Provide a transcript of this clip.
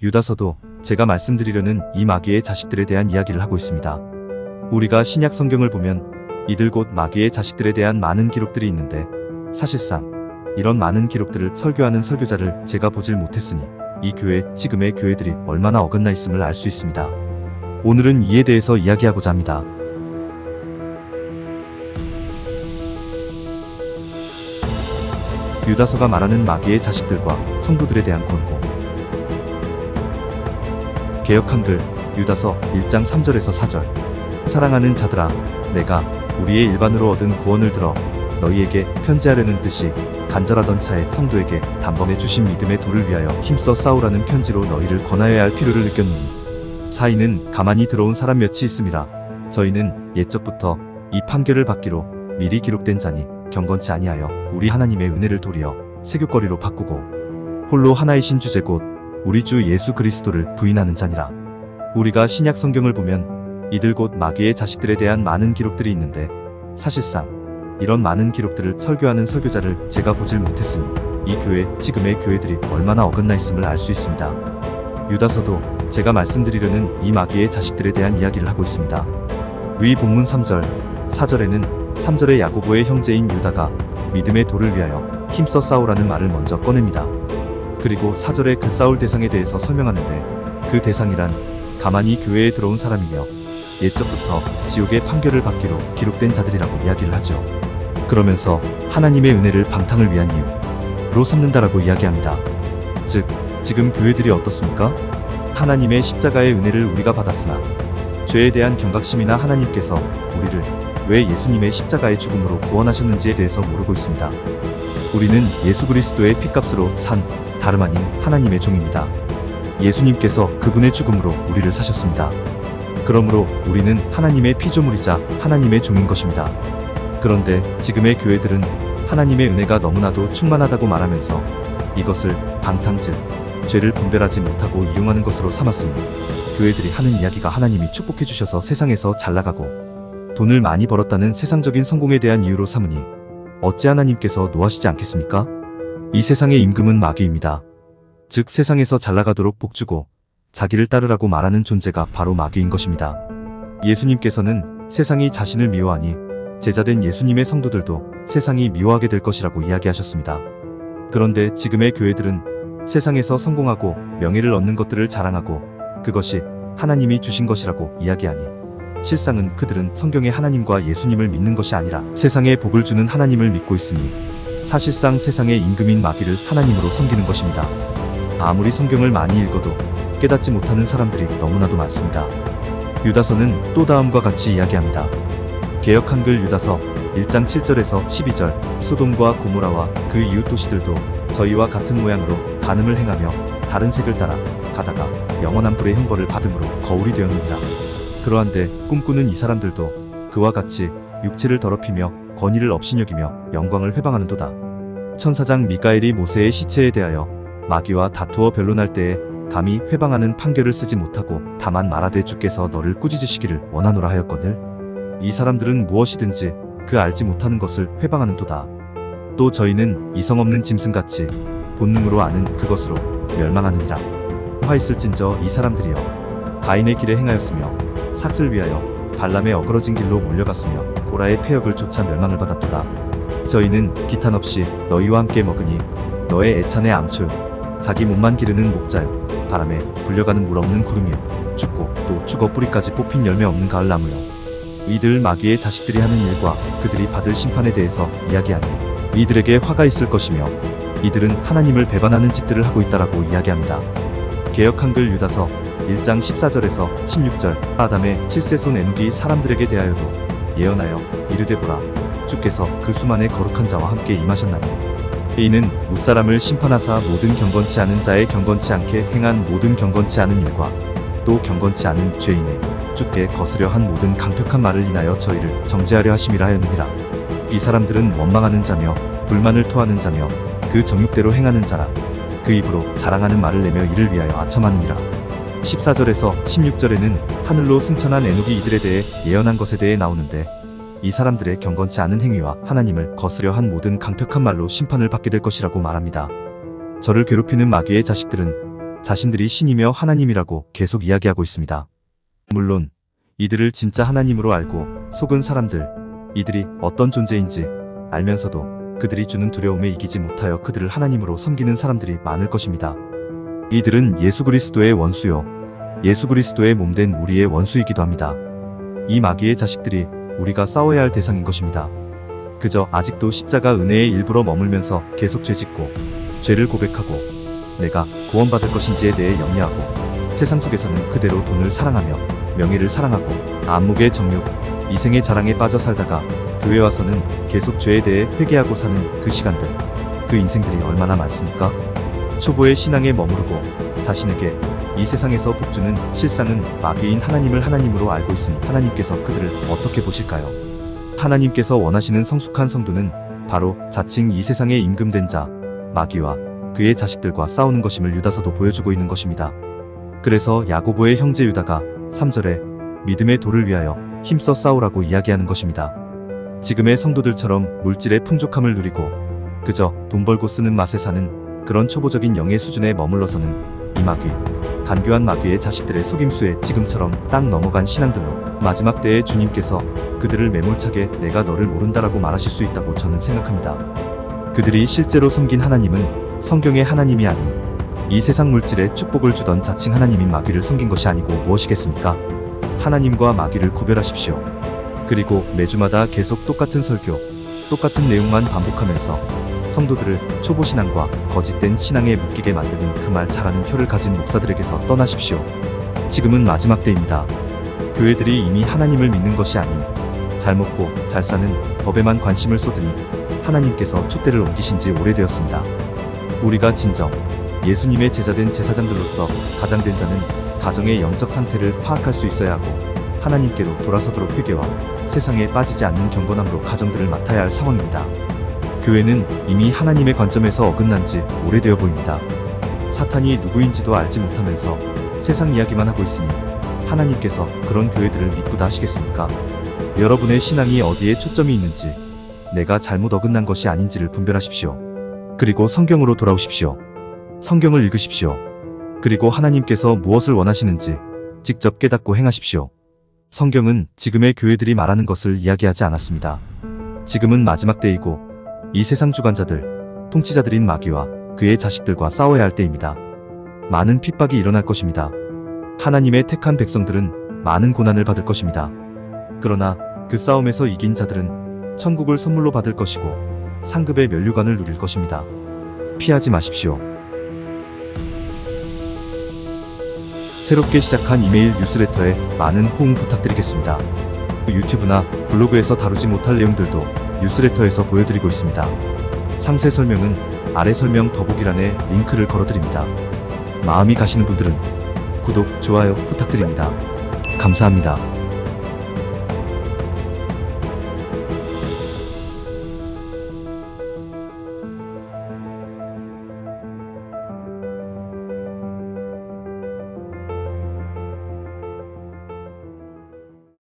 유다서도 제가 말씀드리려는 이 마귀의 자식들에 대한 이야기를 하고 있습니다. 우리가 신약 성경을 보면 이들 곧 마귀의 자식들에 대한 많은 기록들이 있는데 사실상 이런 많은 기록들을 설교하는 설교자를 제가 보질 못했으니 이 교회, 지금의 교회들이 얼마나 어긋나 있음을 알 수 있습니다. 오늘은 이에 대해서 이야기하고자 합니다. 유다서가 말하는 마귀의 자식들과 성도들에 대한 권고. 개역 한글 유다서 1장 3절에서 4절. 사랑하는 자들아, 내가 우리의 일반으로 얻은 구원을 들어 너희에게 편지하려는 뜻이 간절하던 차에 성도에게 단번에 주신 믿음의 도를 위하여 힘써 싸우라는 편지로 너희를 권하여야 할 필요를 느꼈노니 사이는 가만히 들어온 사람 몇이 있음이라. 저희는 옛적부터 이 판결을 받기로 미리 기록된 자니 경건치 아니하여 우리 하나님의 은혜를 도리어 세교거리로 바꾸고 홀로 하나이신 주제 곧 우리 주 예수 그리스도를 부인하는 자니라. 우리가 신약 성경을 보면 이들 곧 마귀의 자식들에 대한 많은 기록들이 있는데 사실상 이런 많은 기록들을 설교하는 설교자를 제가 보질 못했으니 이 교회, 지금의 교회들이 얼마나 어긋나 있음을 알 수 있습니다. 유다서도 제가 말씀드리려는 이 마귀의 자식들에 대한 이야기를 하고 있습니다. 위 본문 3절, 4절에는 3절의 야고보의 형제인 유다가 믿음의 도를 위하여 힘써 싸우라는 말을 먼저 꺼냅니다. 그리고 4절에 그 싸울 대상에 대해서 설명하는데 그 대상이란 가만히 교회에 들어온 사람이며 옛적부터 지옥의 판결을 받기로 기록된 자들이라고 이야기를 하죠. 그러면서 하나님의 은혜를 방탕을 위한 이유로 삼는다라고 이야기합니다. 즉, 지금 교회들이 어떻습니까? 하나님의 십자가의 은혜를 우리가 받았으나 죄에 대한 경각심이나 하나님께서 우리를 왜 예수님의 십자가의 죽음으로 구원하셨는지에 대해서 모르고 있습니다. 우리는 예수 그리스도의 핏값으로 산 다름 아닌 하나님의 종입니다. 예수님께서 그분의 죽음으로 우리를 사셨습니다. 그러므로 우리는 하나님의 피조물이자 하나님의 종인 것입니다. 그런데 지금의 교회들은 하나님의 은혜가 너무나도 충만하다고 말하면서 이것을 방탕 즉 죄를 분별하지 못하고 이용하는 것으로 삼았으니 교회들이 하는 이야기가 하나님이 축복해 주셔서 세상에서 잘나가고 돈을 많이 벌었다는 세상적인 성공에 대한 이유로 삼으니 어찌 하나님께서 노하시지 않겠습니까? 이 세상의 임금은 마귀입니다. 즉 세상에서 잘나가도록 복주고 자기를 따르라고 말하는 존재가 바로 마귀인 것입니다. 예수님께서는 세상이 자신을 미워하니 제자된 예수님의 성도들도 세상이 미워하게 될 것이라고 이야기하셨습니다. 그런데 지금의 교회들은 세상에서 성공하고 명예를 얻는 것들을 자랑하고 그것이 하나님이 주신 것이라고 이야기하니 실상은 그들은 성경의 하나님과 예수님을 믿는 것이 아니라 세상에 복을 주는 하나님을 믿고 있으니 사실상 세상의 임금인 마귀를 하나님으로 섬기는 것입니다. 아무리 성경을 많이 읽어도 깨닫지 못하는 사람들이 너무나도 많습니다. 유다서는 또 다음과 같이 이야기합니다. 개역 한글 유다서 1장 7절에서 12절. 소돔과 고모라와 그 이웃 도시들도 저희와 같은 모양으로 간음을 행하며 다른 색을 따라 가다가 영원한 불의 형벌을 받음으로 거울이 되었느니라. 그러한데 꿈꾸는 이 사람들도 그와 같이 육체를 더럽히며 권위를 업신여기며 영광을 회방하는도다. 천사장 미가엘이 모세의 시체에 대하여 마귀와 다투어 변론할 때에 감히 회방하는 판결을 쓰지 못하고 다만 말하되 주께서 너를 꾸짖으시기를 원하노라 하였거늘. 이 사람들은 무엇이든지 그 알지 못하는 것을 회방하는도다. 또 저희는 이성 없는 짐승같이 본능으로 아는 그것으로 멸망하느니라. 화 있을진저 이 사람들이여 가인의 길에 행하였으며 삭을 위하여 발람의 어그러진 길로 몰려갔으며 고라의 패역을 쫓아 멸망을 받았도다. 저희는 기탄 없이 너희와 함께 먹으니 너의 애찬의 암초요 자기 몸만 기르는 목자요 바람에 불려가는 물 없는 구름이요 죽고 또 죽어 뿌리까지 뽑힌 열매 없는 가을나무요. 이들 마귀의 자식들이 하는 일과 그들이 받을 심판에 대해서 이야기하니 이들에게 화가 있을 것이며 이들은 하나님을 배반하는 짓들을 하고 있다라고 이야기합니다. 개역 한글 유다서 1장 14절에서 16절. 아담의 7세손 에녹이 사람들에게 대하여도 예언하여 이르되 보라 주께서 그 수만의 거룩한 자와 함께 임하셨나니 이는 무사람을 심판하사 모든 경건치 않은 자의 경건치 않게 행한 모든 경건치 않은 일과 또 경건치 않은 죄인의 주께 거스려 한 모든 강력한 말을 인하여 저희를 정죄하려 하심이라 하였느니라. 이 사람들은 원망하는 자며 불만을 토하는 자며 그 정욕대로 행하는 자라. 그 입으로 자랑하는 말을 내며 이를 위하여 아첨하느니라. 14절에서 16절에는 하늘로 승천한 에녹이 이들에 대해 예언한 것에 대해 나오는데 이 사람들의 경건치 않은 행위와 하나님을 거스려 한 모든 강력한 말로 심판을 받게 될 것이라고 말합니다. 저를 괴롭히는 마귀의 자식들은 자신들이 신이며 하나님이라고 계속 이야기하고 있습니다. 물론 이들을 진짜 하나님으로 알고 속은 사람들, 이들이 어떤 존재인지 알면서도 그들이 주는 두려움에 이기지 못하여 그들을 하나님으로 섬기는 사람들이 많을 것입니다. 이들은 예수 그리스도의 원수요, 예수 그리스도의 몸된 우리의 원수이기도 합니다. 이 마귀의 자식들이 우리가 싸워야 할 대상인 것입니다. 그저 아직도 십자가 은혜의 일부러 머물면서 계속 죄짓고 죄를 고백하고 내가 구원받을 것인지에 대해 염려하고 세상 속에서는 그대로 돈을 사랑하며 명예를 사랑하고 안목의 정욕, 이생의 자랑에 빠져 살다가 교회 와서는 계속 죄에 대해 회개하고 사는 그 시간들, 그 인생들이 얼마나 많습니까? 초보의 신앙에 머무르고 자신에게 이 세상에서 복주는 실상은 마귀인 하나님을 하나님으로 알고 있으니 하나님께서 그들을 어떻게 보실까요? 하나님께서 원하시는 성숙한 성도는 바로 자칭 이 세상에 임금된 자, 마귀와 그의 자식들과 싸우는 것임을 유다서도 보여주고 있는 것입니다. 그래서 야고보의 형제 유다가 3절에 믿음의 도를 위하여 힘써 싸우라고 이야기하는 것입니다. 지금의 성도들처럼 물질의 풍족함을 누리고 그저 돈 벌고 쓰는 맛에 사는 그런 초보적인 영의 수준에 머물러서는 이 마귀, 간교한 마귀의 자식들의 속임수에 지금처럼 딱 넘어간 신앙들로 마지막 때에 주님께서 그들을 매몰차게 내가 너를 모른다라고 말하실 수 있다고 저는 생각합니다. 그들이 실제로 섬긴 하나님은 성경의 하나님이 아닌 이 세상 물질에 축복을 주던 자칭 하나님인 마귀를 섬긴 것이 아니고 무엇이겠습니까? 하나님과 마귀를 구별하십시오. 그리고 매주마다 계속 똑같은 설교, 똑같은 내용만 반복하면서 성도들을 초보신앙과 거짓된 신앙에 묶이게 만드는 그 말 잘하는 혀를 가진 목사들에게서 떠나십시오. 지금은 마지막 때입니다. 교회들이 이미 하나님을 믿는 것이 아닌 잘 먹고 잘 사는 법에만 관심을 쏟으니 하나님께서 촛대를 옮기신 지 오래되었습니다. 우리가 진정 예수님의 제자된 제사장들로서 가장된 자는 가정의 영적 상태를 파악할 수 있어야 하고 하나님께로 돌아서도록 회개와 세상에 빠지지 않는 경건함으로 가정들을 맡아야 할 상황입니다. 교회는 이미 하나님의 관점에서 어긋난 지 오래되어 보입니다. 사탄이 누구인지도 알지 못하면서 세상 이야기만 하고 있으니 하나님께서 그런 교회들을 믿고다 하시겠습니까? 여러분의 신앙이 어디에 초점이 있는지, 내가 잘못 어긋난 것이 아닌지를 분별하십시오. 그리고 성경으로 돌아오십시오. 성경을 읽으십시오. 그리고 하나님께서 무엇을 원하시는지 직접 깨닫고 행하십시오. 성경은 지금의 교회들이 말하는 것을 이야기하지 않았습니다. 지금은 마지막 때이고 이 세상 주관자들, 통치자들인 마귀와 그의 자식들과 싸워야 할 때입니다. 많은 핍박이 일어날 것입니다. 하나님의 택한 백성들은 많은 고난을 받을 것입니다. 그러나 그 싸움에서 이긴 자들은 천국을 선물로 받을 것이고 상급의 면류관을 누릴 것입니다. 피하지 마십시오. 새롭게 시작한 이메일 뉴스레터에 많은 호응 부탁드리겠습니다. 유튜브나 블로그에서 다루지 못할 내용들도 뉴스레터에서 보여드리고 있습니다. 상세 설명은 아래 설명 더보기란에 링크를 걸어드립니다. 마음이 가시는 분들은 구독, 좋아요 부탁드립니다. 감사합니다.